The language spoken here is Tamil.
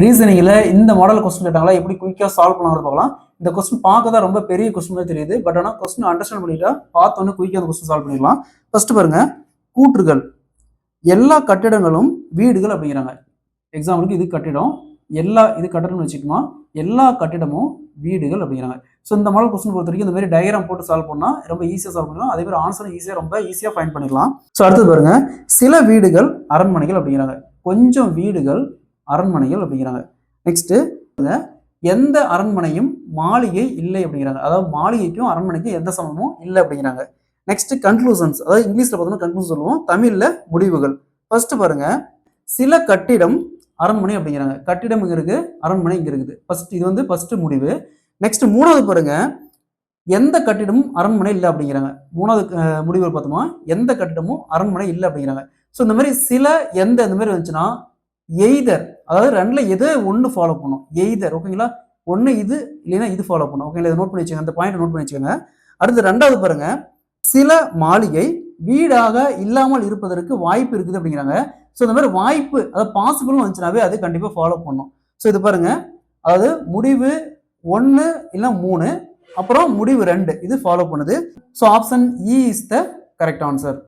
ரீசனிங்ல இந்த மாடல் கொஸ்டின் கேட்டாங்களா எப்படி குயிக்கா சால்வ் பண்ணலாம் பார்க்கலாம். இந்த கொஸ்டின் பார்க்க தான் ரொம்ப பெரிய கொஸ்டின் தெரியுது. பட் ஆனால் கொஸ்டின் அண்டர்ஸ்டாண்ட் பண்ணிட்டா பார்த்தோன்னே குயிக்கா அந்த கொஸ்டின் சால்வ் பண்ணிடலாம். ஃபர்ஸ்ட் பாருங்க, கூற்றுகள். எல்லா கட்டிடங்களும் வீடுகள் அப்படிங்கிறாங்க. எக்ஸாம்பிளுக்கு இது கட்டிடம், இது கட்டிடம்னு வச்சுக்கோமா, எல்லா கட்டிடமும் வீடுகள் அப்படிங்கிறாங்க. ஸோ இந்த மாடல் கொஸ்டின் பொறுத்த வரைக்கும் இந்த மாதிரி டயக்ராம் போட்டு சால்வ் பண்ணால் ரொம்ப ஈஸியாக சால்வ் பண்ணலாம். அதே மாதிரி ஆன்சரும் ரொம்ப ஈஸியாக ஃபைண்ட் பண்ணிடலாம். ஸோ அடுத்தது பாருங்க, சில வீடுகள் அரண்மனைகள் அப்படிங்கிறாங்க. கொஞ்சம் வீடுகள் அரண்மனைகள் அப்படிங்கிறாங்க. நெக்ஸ்ட், எந்த அரண்மனையும் மாளிகை இல்லை அப்படிங்கிறாங்க. அதாவது மாளிகைக்கும் அரண்மனைக்கும் எந்த சமமும் இல்லை அப்படிங்கிறாங்க. Next, conclusions. அதாவது இங்கிலீஷ்ல பார்த்தோம்னா கன்க்ளூஷன் சொல்லுவோம், தமிழ்ல முடிவுகள். ஃபர்ஸ்ட் பாருங்க, சில கட்டிடம் அரண்மனை அப்படிங்கிறாங்க. கட்டிடம் இங்க இருக்கு, அரண்மனை இங்க இருக்குது. ஃபர்ஸ்ட் இது வந்து ஃபர்ஸ்ட் முடிவு. நெக்ஸ்ட் மூணாவது பாருங்க, எந்த கட்டிடமும் அரண்மனை இல்லை அப்படிங்கிறாங்க. மூணாவது முடிவு பார்த்தோமா, எந்த கட்டிடமும் அரண்மனை இல்லை அப்படிங்கிறாங்க. ஸோ இந்த மாதிரி சில எந்த இந்த மாதிரி வந்துச்சுன்னா எய்தர், அதாவது ரெண்டுல எதை ஒன்று ஃபாலோ பண்ணும், எய்தர். ஓகேங்களா, ஒன்று இது இல்லைன்னா இது ஃபாலோ பண்ணும். ஓகேங்களா, இதை நோட் பண்ணி வச்சுக்கோங்க, அந்த பாயிண்ட் நோட் பண்ணி வச்சுக்கோங்க. அடுத்து ரெண்டாவது பாருங்க, சில மாளிகை வீடாக இல்லாமல் இருப்பதற்கு வாய்ப்பு இருக்குது அப்படிங்கிறாங்க. ஸோ இந்த மாதிரி வாய்ப்பு, அதாவது பாசிபிள்னு வந்துச்சுனாவே அது கண்டிப்பாக ஃபாலோ பண்ணும். ஸோ இது பாருங்க, அதாவது முடிவு 1 இல்லை 3, அப்புறம் முடிவு 2 இது ஃபாலோ பண்ணுது. So option E is the correct answer.